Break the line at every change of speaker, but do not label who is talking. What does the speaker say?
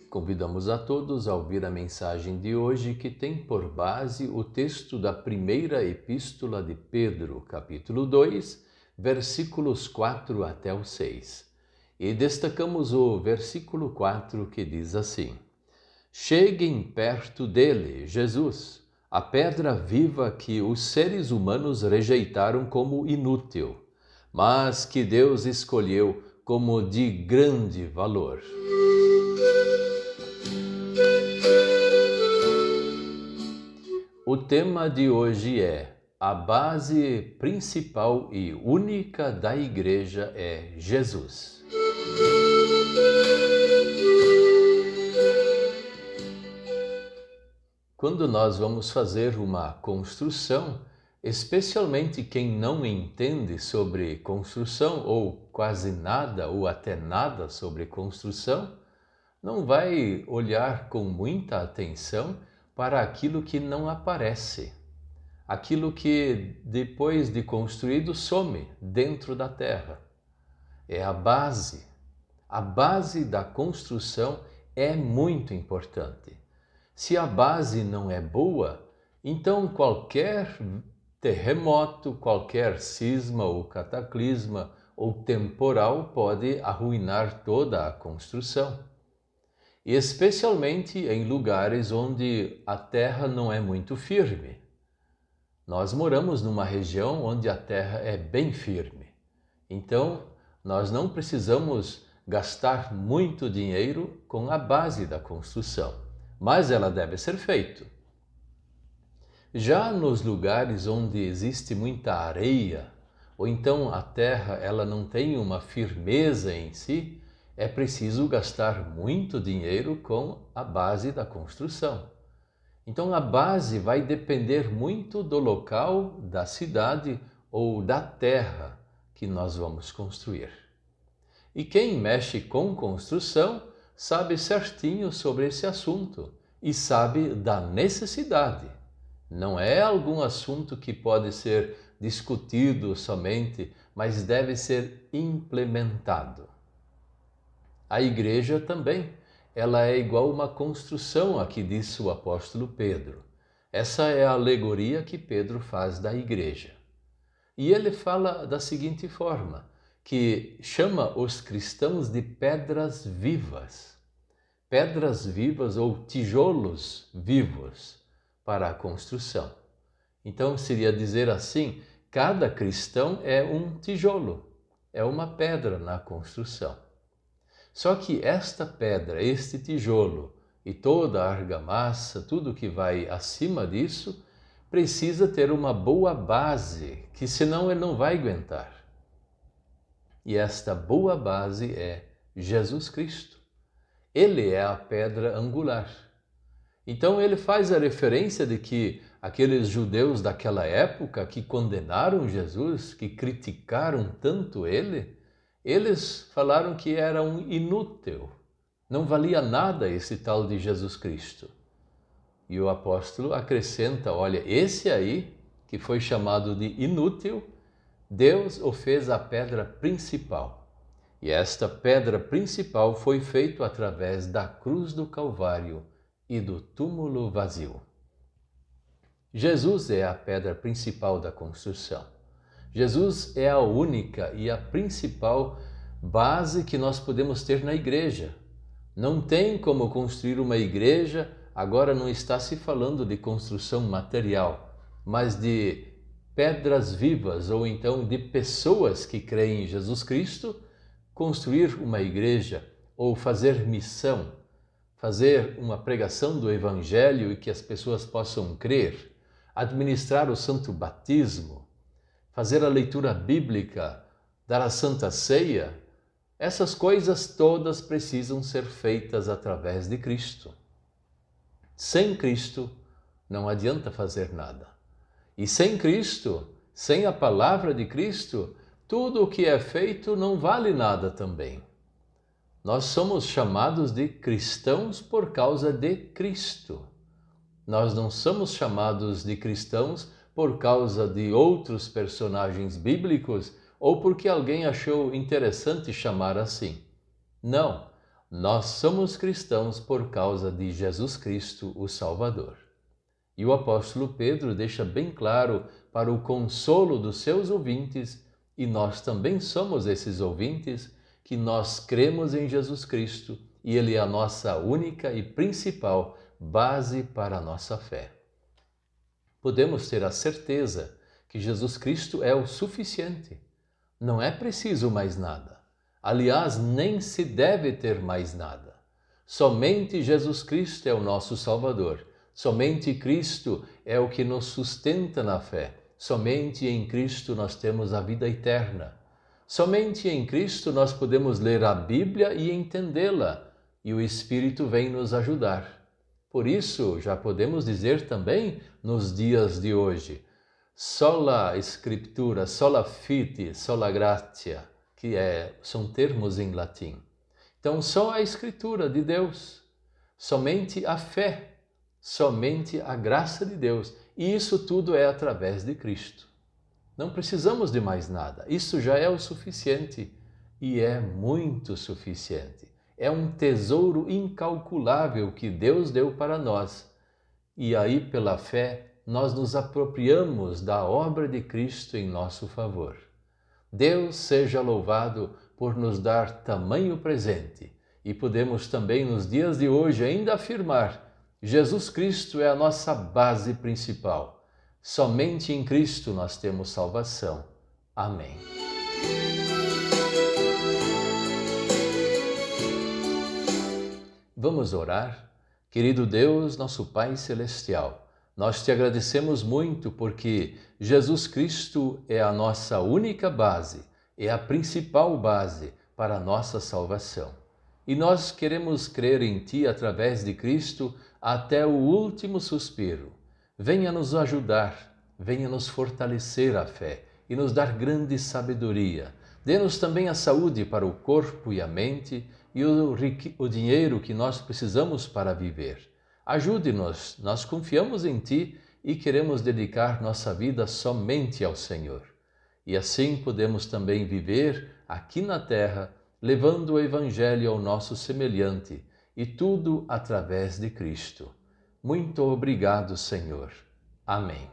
Convidamos a todos a ouvir a mensagem de hoje, que tem por base o texto da primeira epístola de Pedro, capítulo 2, versículos 4 até o 6. E destacamos o versículo 4, que diz assim: Cheguem perto dele, Jesus, a pedra viva que os seres humanos rejeitaram como inútil, mas que Deus escolheu como de grande valor. O tema de hoje é: a base principal e única da igreja é Jesus. Quando nós vamos fazer uma construção, especialmente quem não entende sobre construção ou quase nada ou até nada sobre construção, não vai olhar com muita atenção para aquilo que não aparece, aquilo que depois de construído some dentro da terra. É a base. A base da construção é muito importante. Se a base não é boa, então qualquer terremoto, qualquer cisma ou cataclisma ou temporal pode arruinar toda a construção. E especialmente em lugares onde a terra não é muito firme. Nós moramos numa região onde a terra é bem firme. Então, nós não precisamos gastar muito dinheiro com a base da construção, mas ela deve ser feita. Já nos lugares onde existe muita areia, ou então a terra ela não tem uma firmeza em si, é preciso gastar muito dinheiro com a base da construção. Então a base vai depender muito do local, da cidade ou da terra que nós vamos construir. E quem mexe com construção sabe certinho sobre esse assunto e sabe da necessidade. Não é algum assunto que pode ser discutido somente, mas deve ser implementado. A igreja também, ela é igual uma construção, aqui disse o apóstolo Pedro. Essa é a alegoria que Pedro faz da igreja. E ele fala da seguinte forma, que chama os cristãos de pedras vivas. Pedras vivas ou tijolos vivos para a construção. Então seria dizer assim, cada cristão é um tijolo, é uma pedra na construção. Só que esta pedra, este tijolo e toda a argamassa, tudo que vai acima disso, precisa ter uma boa base, que senão ele não vai aguentar. E esta boa base é Jesus Cristo. Ele é a pedra angular. Então ele faz a referência de que aqueles judeus daquela época que condenaram Jesus, que criticaram tanto ele, eles falaram que era um inútil, não valia nada esse tal de Jesus Cristo. E o apóstolo acrescenta, olha, esse aí, que foi chamado de inútil, Deus o fez a pedra principal. E esta pedra principal foi feita através da cruz do Calvário e do túmulo vazio. Jesus é a pedra principal da construção. Jesus é a única e a principal base que nós podemos ter na igreja. Não tem como construir uma igreja, agora não está se falando de construção material, mas de pedras vivas ou então de pessoas que creem em Jesus Cristo, construir uma igreja ou fazer missão, fazer uma pregação do Evangelho e que as pessoas possam crer, administrar o santo batismo, fazer a leitura bíblica, dar a santa ceia, essas coisas todas precisam ser feitas através de Cristo. Sem Cristo não adianta fazer nada. E sem Cristo, sem a palavra de Cristo, tudo o que é feito não vale nada também. Nós somos chamados de cristãos por causa de Cristo. Nós não somos chamados de cristãos por causa de outros personagens bíblicos ou porque alguém achou interessante chamar assim. Não, nós somos cristãos por causa de Jesus Cristo, o Salvador. E o apóstolo Pedro deixa bem claro para o consolo dos seus ouvintes, e nós também somos esses ouvintes, que nós cremos em Jesus Cristo e Ele é a nossa única e principal base para a nossa fé. Podemos ter a certeza que Jesus Cristo é o suficiente. Não é preciso mais nada. Aliás, nem se deve ter mais nada. Somente Jesus Cristo é o nosso Salvador. Somente Cristo é o que nos sustenta na fé. Somente em Cristo nós temos a vida eterna. Somente em Cristo nós podemos ler a Bíblia e entendê-la, e o Espírito vem nos ajudar. Por isso, já podemos dizer também nos dias de hoje, sola Scriptura, sola fide, sola gratia, que são termos em latim. Então, só a Escritura de Deus, somente a fé, somente a graça de Deus. E isso tudo é através de Cristo. Não precisamos de mais nada. Isso já é o suficiente e é muito suficiente. É um tesouro incalculável que Deus deu para nós. E aí, pela fé, nós nos apropriamos da obra de Cristo em nosso favor. Deus seja louvado por nos dar tamanho presente. E podemos também, nos dias de hoje, ainda afirmar: Jesus Cristo é a nossa base principal. Somente em Cristo nós temos salvação. Amém. Vamos orar? Querido Deus, nosso Pai Celestial, nós te agradecemos muito porque Jesus Cristo é a nossa única base, é a principal base para a nossa salvação. E nós queremos crer em Ti através de Cristo até o último suspiro. Venha nos ajudar, venha nos fortalecer a fé e nos dar grande sabedoria. Dê-nos também a saúde para o corpo e a mente e o dinheiro que nós precisamos para viver. Ajude-nos, nós confiamos em Ti e queremos dedicar nossa vida somente ao Senhor. E assim podemos também viver aqui na terra, levando o Evangelho ao nosso semelhante, e tudo através de Cristo. Muito obrigado, Senhor. Amém.